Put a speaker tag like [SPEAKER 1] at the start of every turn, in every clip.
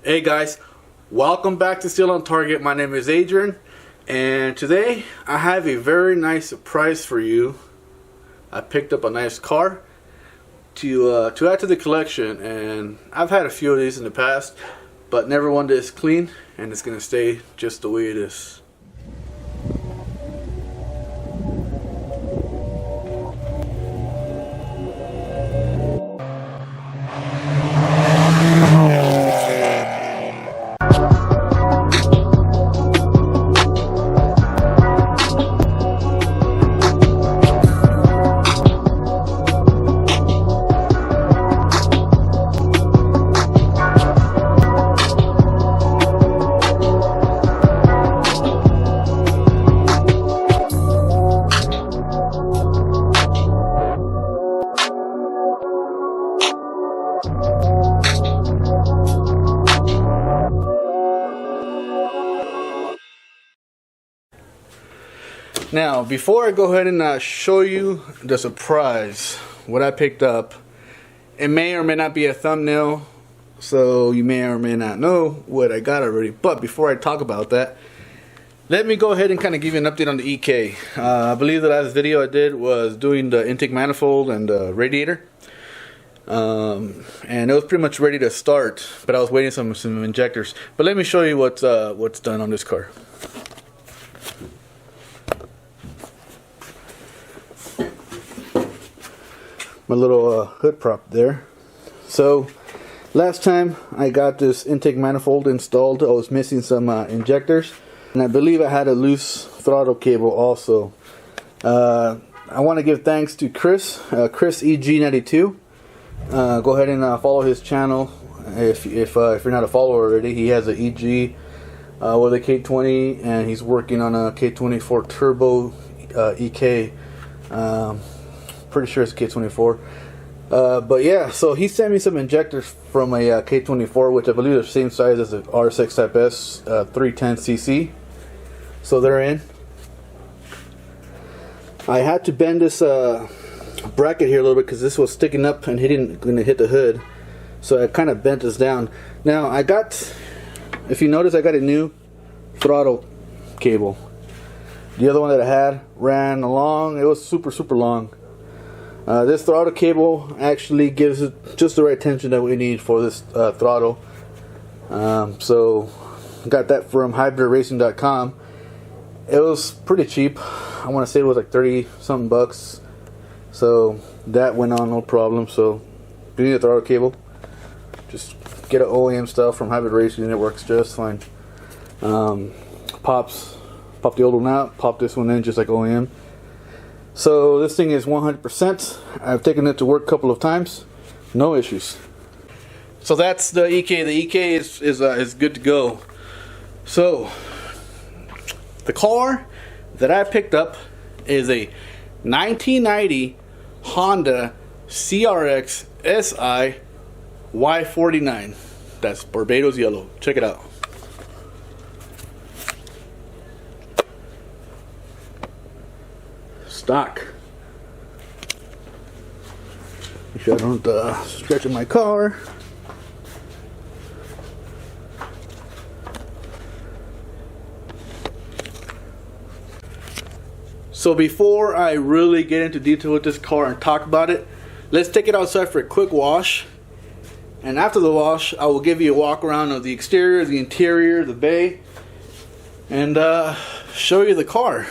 [SPEAKER 1] Hey guys, welcome back to Still on Target. My name is Adrian, and today I have a very nice surprise for you. I picked up a nice car to add to the collection, and I've had a few of these in the past, but never one this clean, and it's gonna stay just the way it is. Now, before I go ahead and show you the surprise, what I picked up, it may or may not be a thumbnail, so you may or may not know what I got already. But before I talk about that, let me go ahead and kind of give you an update on the EK. I believe the last video I did was doing the intake manifold and the radiator. And it was pretty much ready to start, but I was waiting some injectors. But let me show you what's done on this car. My little hood prop there. So last time I got this intake manifold installed, I was missing some injectors, and I believe I had a loose throttle cable also. I want to give thanks to Chris EG92. Go ahead and follow his channel if you're not a follower already. He has an EG with a K20, and he's working on a K24 turbo EK. Pretty sure it's K24. But yeah, so he sent me some injectors from a K24, which I believe are the same size as the RSX Type S 310cc. So they're in. I had to bend this bracket here a little bit because this was sticking up and going to hit the hood. So I kind of bent this down. Now I got, if you notice, I got a new throttle cable. The other one that I had ran along. It was super long. This throttle cable actually gives it just the right tension that we need for this throttle. So got that from hybridracing.com. It was pretty cheap. I want to say it was like 30 something bucks. So that went on no problem. So if you need a throttle cable, just get an OEM stuff from Hybrid Racing and it works just fine. Pop the old one out, pop this one in just like OEM. So this thing is 100%. I've taken it to work a couple of times, no issues. So that's the EK. The EK is good to go. So the car that I picked up is a 1990 Honda CRX SI Y49. That's Barbados yellow. Check it out. Stock. Make sure I don't stretch in my car. So before I really get into detail with this car and talk about it, let's take it outside for a quick wash. And after the wash, I will give you a walk around of the exterior, the interior, the bay, and show you the car.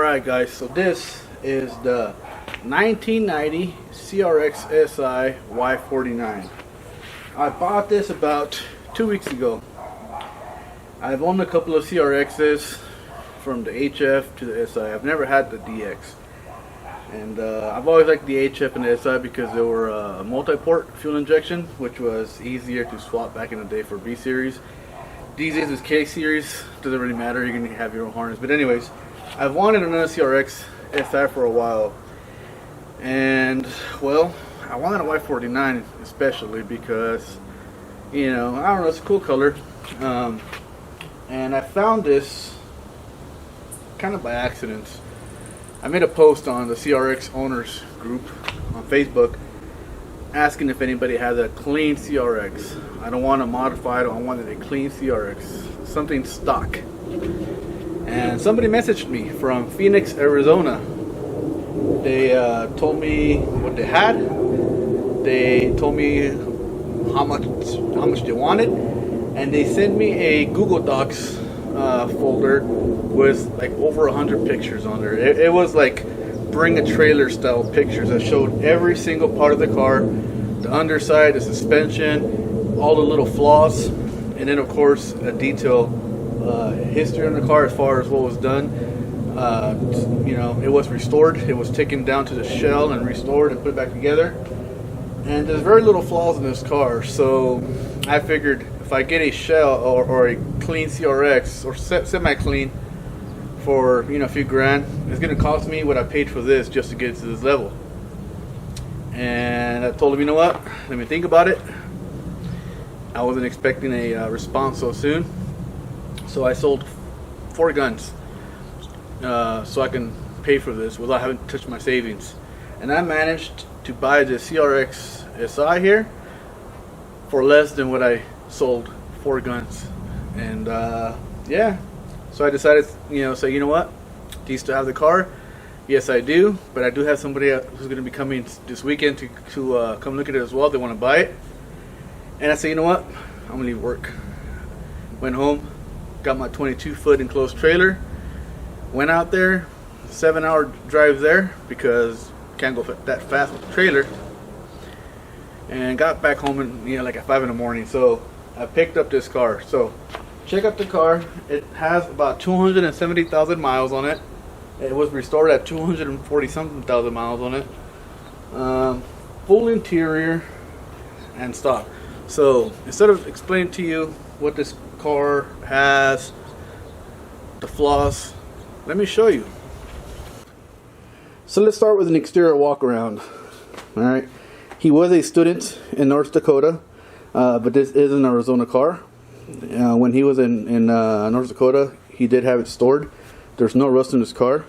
[SPEAKER 1] Alright guys, so this is the 1990 CRX SI Y49. I bought this about 2 weeks ago. I've owned a couple of CRXs from the HF to the SI. I've never had the DX. And I've always liked the HF and the SI because they were a multi-port fuel injection, which was easier to swap back in the day for B series. These days it's K series, doesn't really matter, you can have your own harness. But anyways, I've wanted another CRX SI for a while. And well, I wanted a Y49 especially because, you know, I don't know, it's a cool color. And I found this kind of by accident. I made a post on the CRX owners group on Facebook asking if anybody has a clean CRX. I don't want to modify it, I wanted a clean CRX, something stock. And somebody messaged me from Phoenix, Arizona. They told me what they had. They told me how much they wanted, and they sent me a Google Docs folder with like over 100 pictures on there. It was like bring a trailer style pictures that showed every single part of the car, the underside, the suspension, all the little flaws, and then of course a detailed history on the car as far as what was done. You know, it was restored. It was taken down to the shell and restored and put back together. And there's very little flaws in this car, so I figured if I get a shell or a clean CRX or semi-clean for, you know, a few grand, it's going to cost me what I paid for this just to get it to this level. And I told him, you know what, let me think about it. I wasn't expecting a response so soon, so I sold 4 guns so I can pay for this without having to touch my savings. And I managed to buy the CRX SI here for less than what I sold 4 guns. And yeah, so I decided, you know, say, you know what, do you still have the car? Yes, I do, but I do have somebody who's going to be coming this weekend to come look at it as well. They want to buy it. And I said, you know what, I'm going to leave work. Went home, got my 22-foot enclosed trailer, went out there, 7-hour drive there because can't go that fast with the trailer, and got back home and, you know, like at 5 in the morning. So I picked up this car. So check out the car. It has about 270,000 miles on it. It was restored at 240 something thousand miles on it. Full interior and stock. So instead of explaining to you what this car has, the flaws, let me show you. So let's start with an exterior walk around. Alright, he was a student in North Dakota, but this is an Arizona car. When he was in North Dakota, he did have it stored. There's no rust in this car.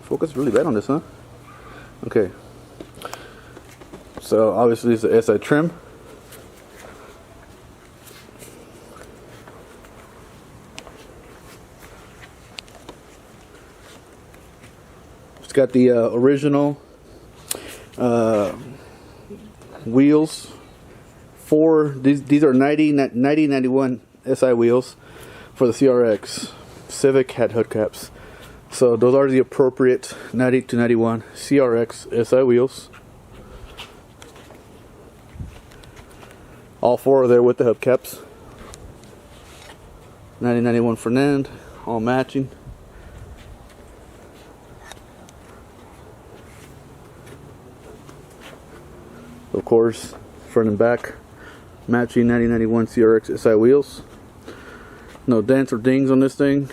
[SPEAKER 1] Focus really bad on this, huh? Okay. So obviously it's the SI trim. It's got the original wheels. These are 9091 SI wheels for the CRX. Civic had hood caps. So those are the appropriate 90 to 91 CRX SI wheels. All 4 are there with the hubcaps. 9091 front end, all matching. Of course, front and back matching 9091 CRX SI wheels. No dents or dings on this thing.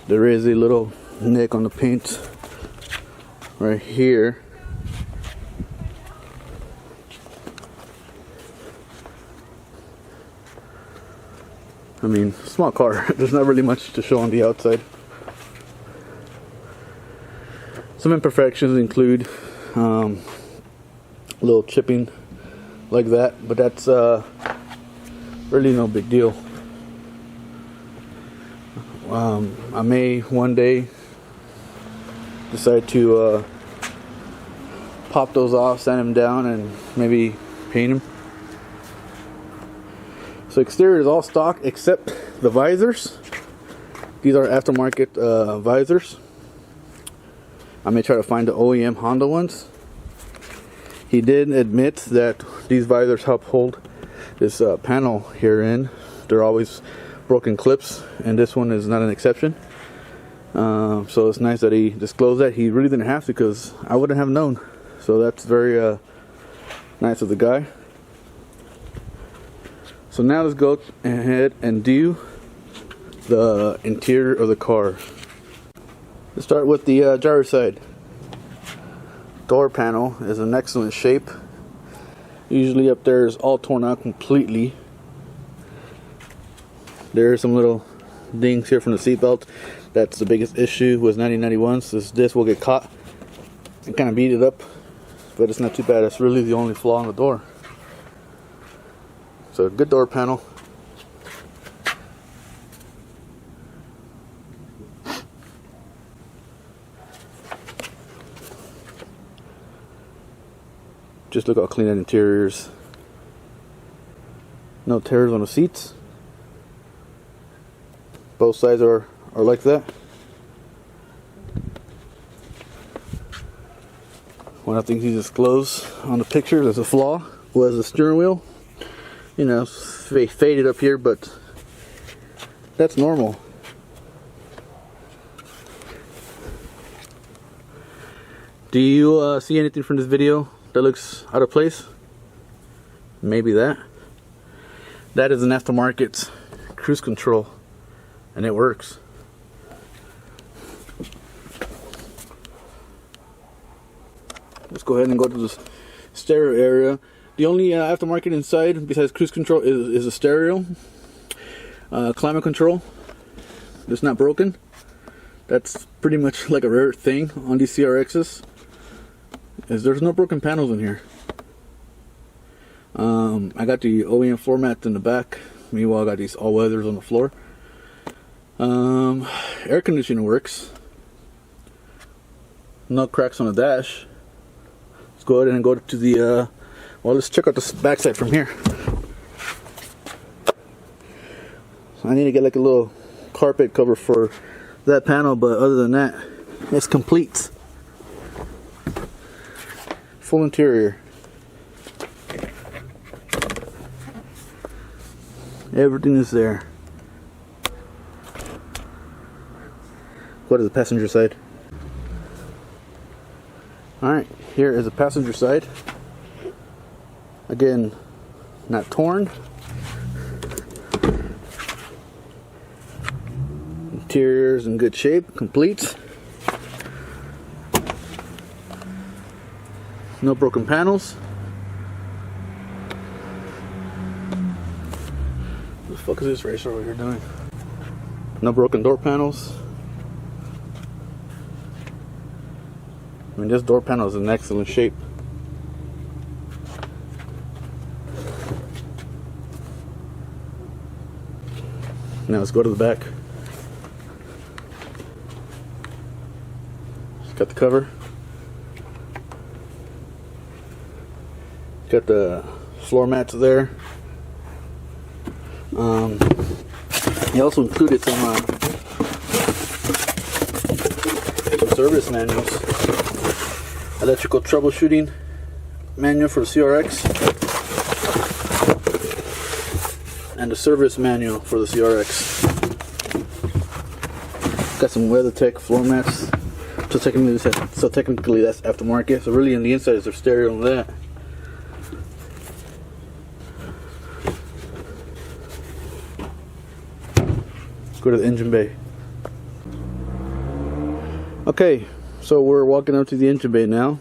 [SPEAKER 1] There is a little nick on the paint right here. I mean, small car. There's not really much to show on the outside. Some imperfections include a little chipping like that, but that's really no big deal. I may one day decide to pop those off, sand them down, and maybe paint them. So exterior is all stock except the visors. These are aftermarket visors. I may try to find the OEM Honda ones. He did admit that these visors help hold this panel here in. They're always broken clips, and this one is not an exception. So it's nice that he disclosed that. He really didn't have to, because I wouldn't have known. So that's very nice of the guy. So now let's go ahead and do the interior of the car. Let's start with the driver's side. Door panel is in excellent shape. Usually up there is all torn out completely. There are some little dings here from the seatbelt. That's the biggest issue with 1991s. This will get caught and kind of beat it up, but it's not too bad. That's really the only flaw in the door. So good door panel. Just look how clean that interior is. No tears on the seats. Both sides are like that. One of the things he disclosed on the picture as a flaw was the steering wheel. You know, faded up here, but that's normal. Do you see anything from this video that looks out of place? Maybe that. That is an aftermarket cruise control, and it works. Let's go ahead and go to the stereo area. The only aftermarket inside besides cruise control is a stereo. Climate control. It's not broken. That's pretty much like a rare thing on these CRXs. Is there's no broken panels in here. I got the OEM floor mats in the back. Meanwhile, I got these all-weathers on the floor. Air conditioning works. No cracks on the dash. Let's go ahead and go to the well, let's check out the backside from here. I need to get like a little carpet cover for that panel, but other than that, it's complete. Full interior. Everything is there. Go to the passenger side. Alright, here is the passenger side. Again, not torn. Interior's in good shape, complete. No broken panels. What the fuck is this racer over here doing? No broken door panels. I mean, this door panel is in excellent shape. Now let's go to the back. Got the cover. Got the floor mats there. He also included some service manuals. Electrical troubleshooting manual for the CRX. And the service manual for the CRX. Got some WeatherTech floor mats. So technically that's aftermarket. So really on the inside is their stereo and that. Go to the engine bay. Okay, so we're walking up to the engine bay now.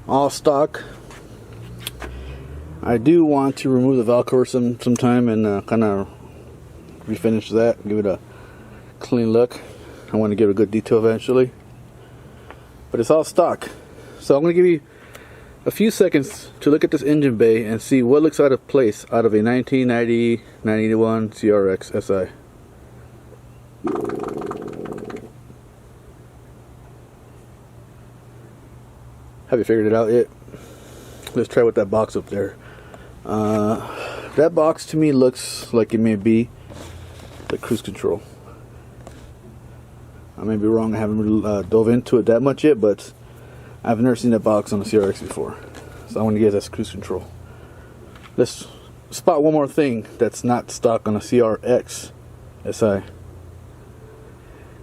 [SPEAKER 1] All stock. I do want to remove the valve cover sometime and kind of refinish that, give it a clean look. I want to give it a good detail eventually, but it's all stock. So I'm going to give you a few seconds to look at this engine bay and see what looks out of place out of a 1990-91 CRX SI. Have you figured it out yet? let's try with that box up there. That box to me looks like it may be the cruise control. I may be wrong, I haven't really dove into it that much yet, but I've never seen that box on the CRX before. So I want to guess that's cruise control. Let's spot one more thing that's not stock on a CRX SI.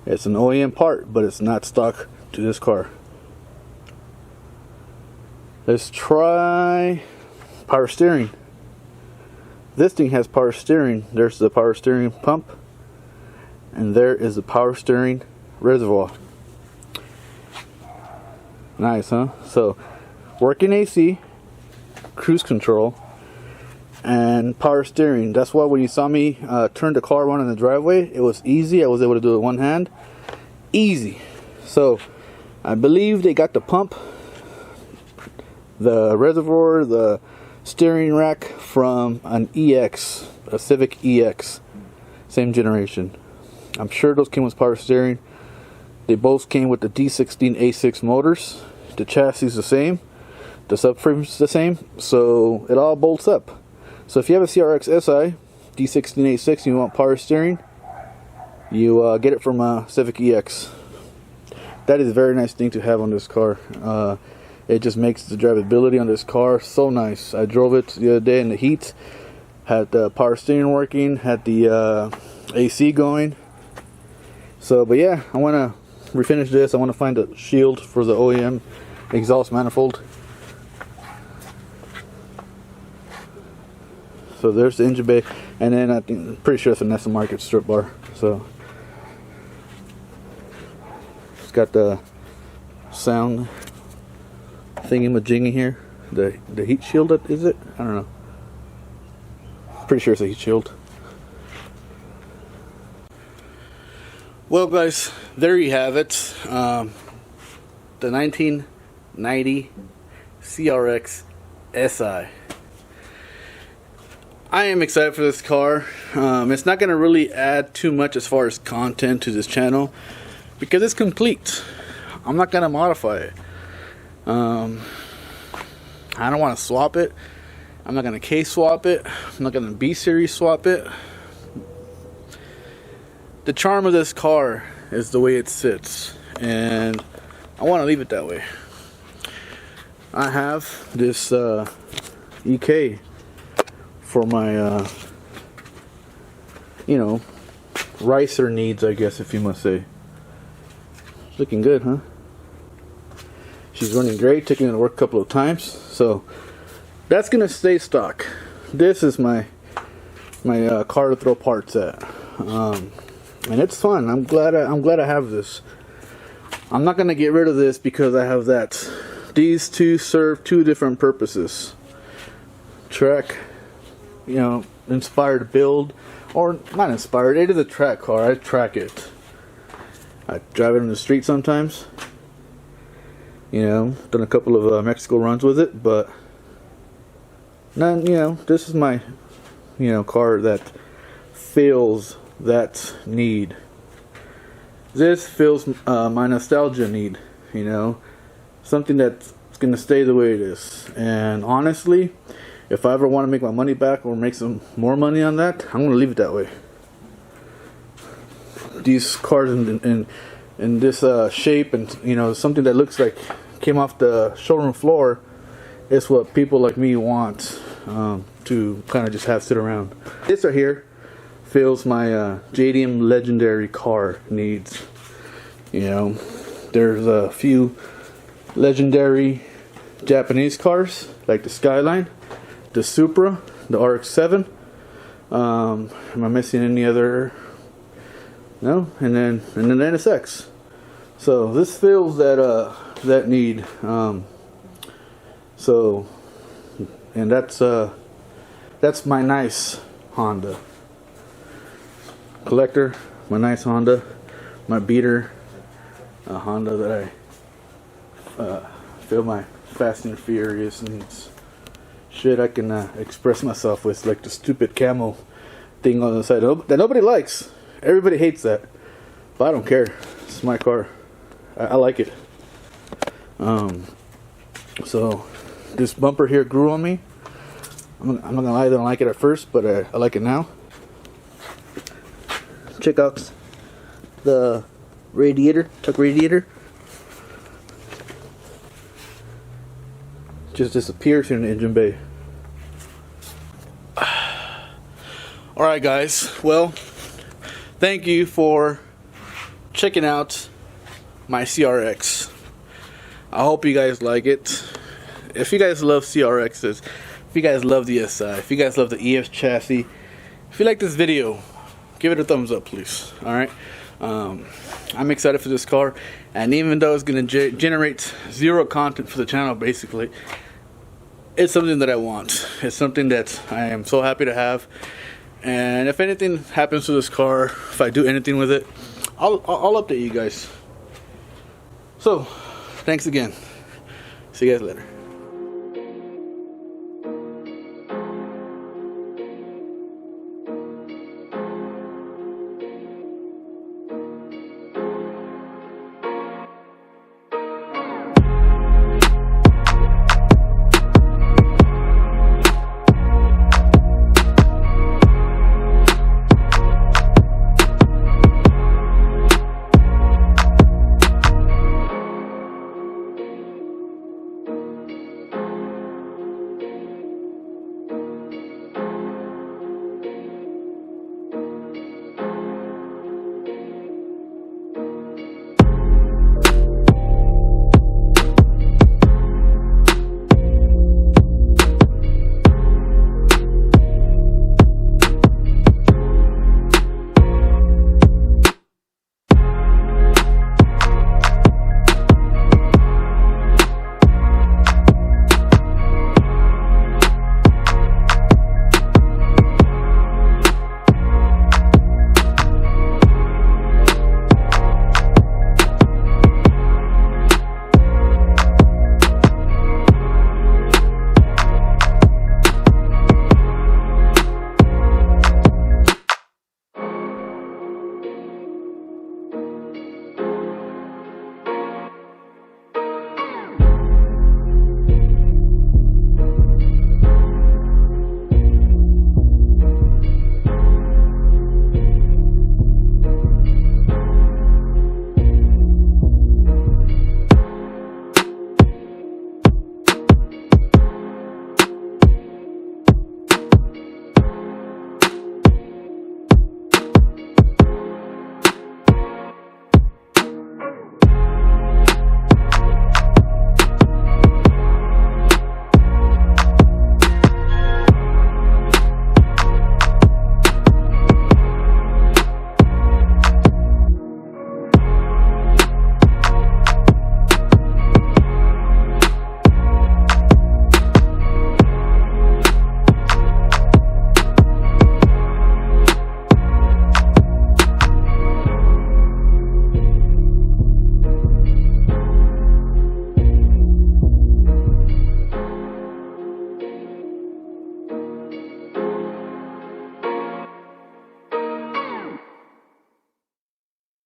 [SPEAKER 1] It's an OEM part, but it's not stock to this car. Let's try power steering. This thing has power steering. There's the power steering pump, and there is the power steering reservoir. Nice, huh? So, working AC, cruise control, and power steering. That's why when you saw me turn the car around in the driveway, it was easy. I was able to do it with one hand. Easy. So, I believe they got the pump, the reservoir, the steering rack from an EX, a Civic EX, same generation. I'm sure those came with power steering. They both came with the D16 A6 motors. The chassis is the same, the subframe's the same, so it all bolts up. So if you have a CRX SI D16 A6 and you want power steering, you get it from a Civic EX. That is a very nice thing to have on this car. It just makes the drivability on this car so nice. I drove it the other day in the heat, had the power steering working, had the AC going. So, but yeah, I want to refinish this. I want to find a shield for the OEM exhaust manifold. So there's the engine bay, and then I'm pretty sure it's an aftermarket strip bar. So it's got the sound thingy-majiggy here. The heat shield, is it? I don't know. Pretty sure it's a heat shield. Well, guys, there you have it. The 1990 CRX SI. I am excited for this car. It's not going to really add too much as far as content to this channel because it's complete. I'm not going to modify it. I don't want to swap it. I'm not going to K swap it. I'm not going to B series swap it. The charm of this car is the way it sits, and I want to leave it that way. I have this EK for my you know, ricer needs, I guess, if you must say. It's looking good, huh? She's running great, taking it to work a couple of times, so that's gonna stay stock. This is my car to throw parts at, and it's fun. I'm glad I have this. I'm not gonna get rid of this because I have that. These two serve two different purposes. Track, you know, inspired build, or not inspired. It is a track car. I track it. I drive it in the street sometimes. You know, done a couple of Mexico runs with it, but none. You know, this is my, you know, car that fills that need. This fills my nostalgia need. You know, something that's gonna stay the way it is. And honestly, if I ever want to make my money back or make some more money on that, I'm gonna leave it that way. These cars in this shape, and you know, something that looks like came off the showroom floor, is what people like me want to kind of just have sit around. This right here fills my JDM legendary car needs. You know, there's a few legendary Japanese cars like the Skyline, the Supra, the RX-7. Am I missing any other? No, and then the NSX. So this fills that need. So, and that's my nice Honda collector. My nice Honda, my beater Honda that I feel my Fast and Furious needs. Shit, I can express myself with, like the stupid camo thing on the side that nobody likes. Everybody hates that, but I don't care. It's my car. I like it. So this bumper here grew on me. I'm not gonna lie, I didn't like it at first, but I like it now. Check out the radiator, tuck radiator. Just disappears in the engine bay. Alright guys, well, thank you for checking out my CRX. I hope you guys like it. If you guys love CRXs, if you guys love the SI, if you guys love the ES chassis, if you like this video, give it a thumbs up please. Alright, I'm excited for this car, and even though it's going to generate zero content for the channel basically, it's something that I want. It's something that I am so happy to have. And if anything happens to this car, if I do anything with it, I'll update you guys. So, thanks again. See you guys later.